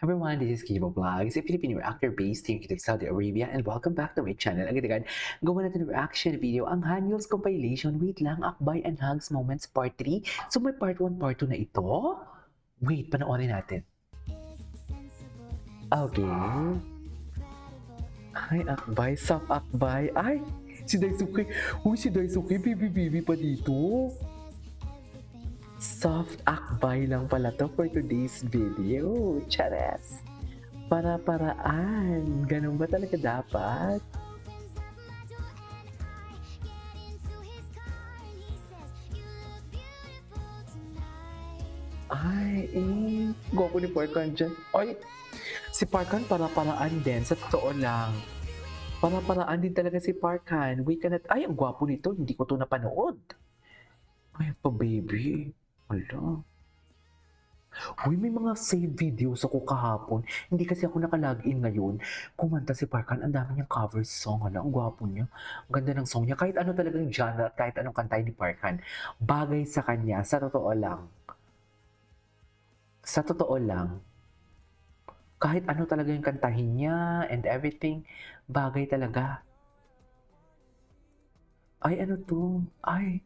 Everyone, this is Kibo Vlogs, a Filipino reactor based here in Saudi Arabia, and welcome back to my channel. Agad-agad, gawa natin ng reaction video ang Hanyul's compilation. Wait lang, Akbay and Hugs Moments Part 3. So may Part 1, Part 2 na ito? Wait, panoorin natin. Okay. Ay, Akbay, Soft Akbay. Ay, si Daisuke. Uy, si Daisuke, baby pa dito. Soft akbay lang pala to for today's video. Chares! Para-paraan. Ganun ba talaga dapat? Ay, gwapo ni Parkan dyan. Ay, si Parkan para-paraan din. Sa totoo lang. Para-paraan din talaga si Parkan. Wait ka na. Ay, ang gwapo nito. Hindi ko to napanood. Ay, pa baby. Wala. Uy, may mga save videos ako kahapon. Hindi kasi ako nakalagin ngayon. Kumanta si Parkan, ang dami niyang cover song. Hala, ang gwapo niya. Ang ganda ng song niya. Kahit ano talagang genre, kahit anong kantay ni Parkan, bagay sa kanya, sa totoo lang. Sa totoo lang, kahit ano talaga yung kantahin niya and everything, bagay talaga. Ay, ano to? Ay,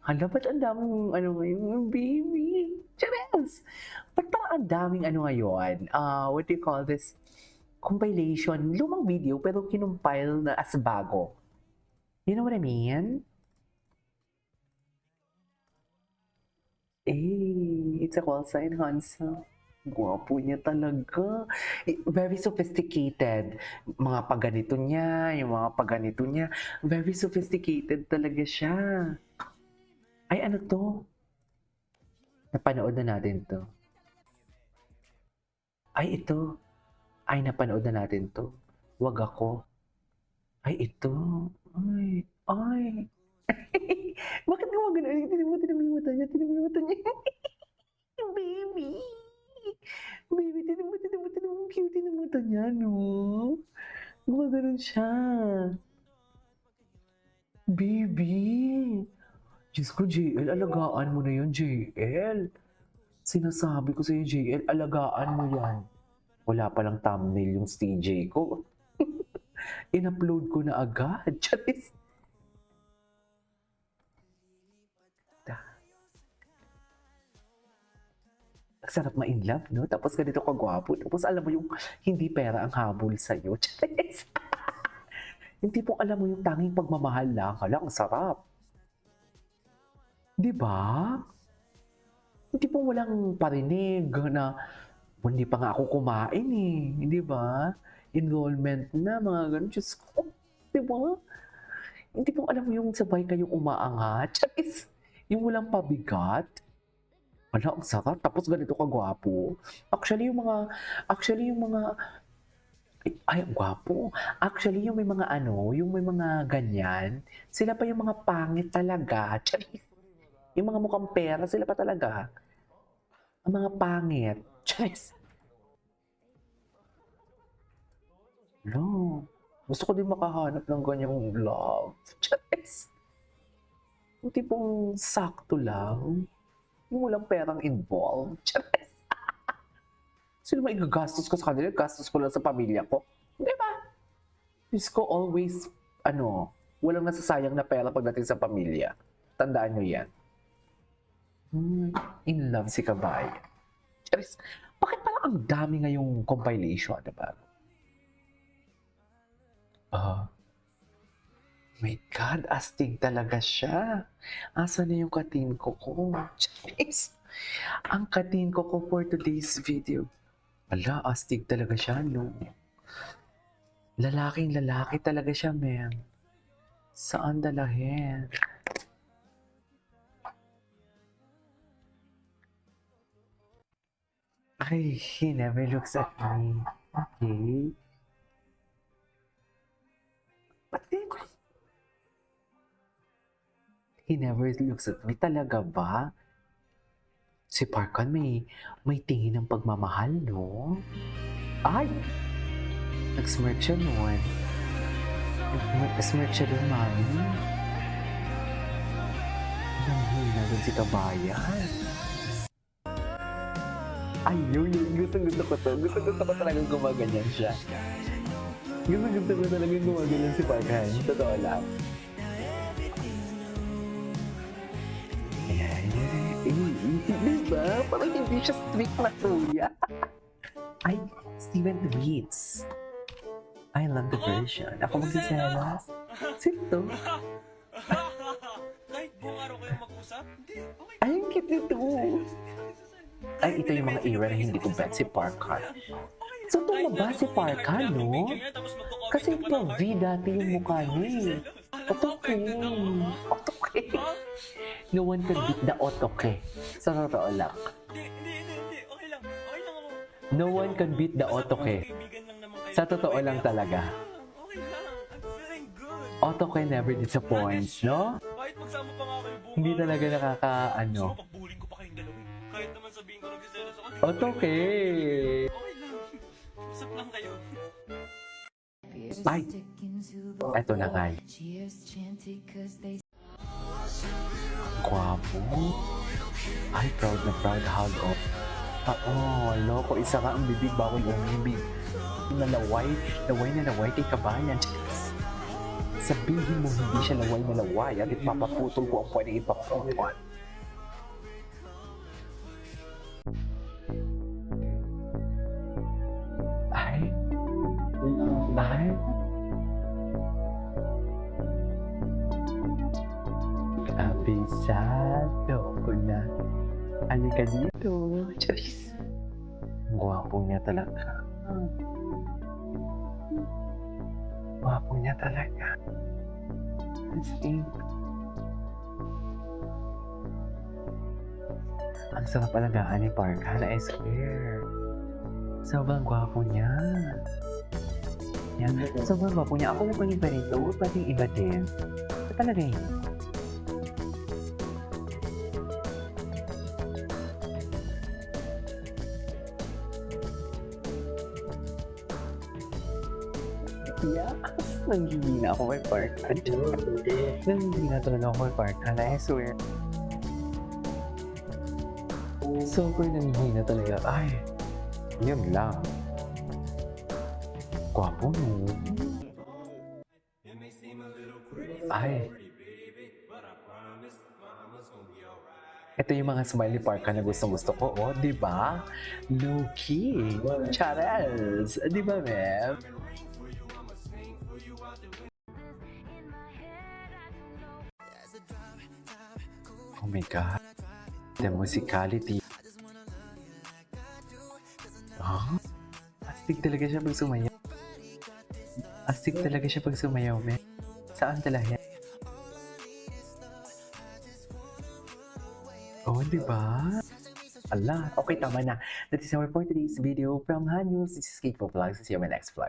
hala, ba't ang daming ano ngayon, baby? Chares! Ba't parang ang daming ano ngayon? What do you call this? Compilation. Lumang video pero kinumpile na as bago. You know what I mean? It's a call sign, Hansa. Gwapo niya talaga. Very sophisticated. Mga pagganito niya, yung mga pagganito niya. Very sophisticated talaga siya. Ay, ano to? Napanood na natin to. Ay, ito. Ay, napanood na natin to. Wag ako. Ay, ito. Ay. Bakit nga wag ganun? Tinan mo yung mata niya. Baby. Baby, tinan mo. Cute yung mata niya, no? Gumaganon siya. Baby. Diyos ko, JL, alagaan mo na yun, JL. Sinasabi ko sa'yo, JL, alagaan mo yan. Wala palang thumbnail yung CJ ko. In-upload ko na agad. Charis. Sarap ma-in love, no? Tapos ganito ka gwapo. Tapos alam mo yung hindi pera ang habol sa'yo. Charis. Hindi po alam mo yung tanging pagmamahal lang. Hala, ang sarap. Diba? Hindi po walang parinig na hindi pa nga ako kumain eh. Hindi ba? Enrollment na, mga ganun. Diyos ko. Di ba? Hindi po alam mo yung sabay kayong umaangat. Charis. Yung walang pabigat. Wala, ang sarap. Tapos ganito ka gwapo. Actually, yung mga, ay, ang gwapo. Actually, yung may mga yung may mga ganyan, sila pa yung mga pangit talaga. Charis. Yung mga mukhang pera, sila pa talaga. Ang mga pangit. Charis. No. Gusto ko din makahanap ng ganyang love. Charis. Yung tipong sakto lang. Yung walang perang involved. Charis. Sino ba igagastos ko sa kanila? Gastos ko lang sa pamilya ko. Di ba? Diyos ko always, walang nasasayang na pera pagdating sa pamilya. Tandaan nyo yan. In love si Kabay. Charis, bakit parang ang dami ngayong compilation, diba? My God, astig talaga siya. Asa na yung katinko ko? Charis, ang katinko ko for today's video. Ala, astig talaga siya, no? Lalaking lalaki talaga siya, ma'am. Saan dalahin? Ay, he never looks at me. Okay. Ba't he never looks at me? Talaga ba? Si Parkan may tingin ng pagmamahal, no? Ay! Nag-smirk siya noon. Nag-smirk siya doon, mami. Nanghina doon si Kabayan. Ay, yun. Gusto ko to. Gusto ko talagang gumaganyan siya. Gusto ko talagang gumaganyan si Park Han. Totoo lang. Ayan. Diba? Parang hindi siya strict na kuya. Ay, Steven Tweets. I love the version. Ako magsiselos. Sino to? Kahit buong araw kayo mag-usap? Hindi, okay. Ay, ang cute nito. Ay, ito yung mga era na hindi ko bet si Park Han. So, ito ba si Park Han, no? Kasi ito, V dati yung mukha niya eh. Otoke. Otoke. No one can beat the otoke. Sa totoo lang. Hindi. Okay lang. Okay lang ako. No one can beat the otoke. Kaibigan lang naman kayo. Sa totoo lang talaga. Okay lang. I'm feeling good. Otoke never disappoints, no? Kahit magsama pa nga kayo buong Hindi araw. talaga Gusto mo ano. pagbuling ko pa kayong dalawa. Kahit naman sabihin ko nagsiselos ako. Otoke. Okay lang. Usap lang kayo. Ay, eto na nga. Gwapo. Ay, proud hug. Oo, loko. Isa ka ang bibig, bawal umibig. Nalaway kay kabayan. Chicks. Sabihin mo hindi siya laway at ipapaputol ko ang pwedeng ipaputol. Ay. Kabisado ko na. Halika dito. Charis. Gwapo niya talaga. Gwapo niya talaga. Ang sarap alagaan ni Park Han, I swear. Sobrang gwapo niya. Yan. Sobrang gwapo niya. Ako mukhang iba nito. Pwedeng iba din. Ito talaga yun. Yes! Nanghihina ako kay Park Han. Nanghihina talaga ako kay Park Han, I swear. Sobrang nanghihina talaga. Ay, yun lang. Gwapo mo. Ay. Ito yung mga smiley Park Han na gustong-gusto ko, oh, di ba? Low-key. Charles. Di ba, ma'am? Oh my God. The musicality. Huh? Astig talaga siya pag sumayaw. Astig talaga siya pag sumayaw, me. Saan talaga? Oh, di ba? Ala, okay, tama na. That is our for today's video from Han News. This is Kiko Vlogs. See you in my next vlog.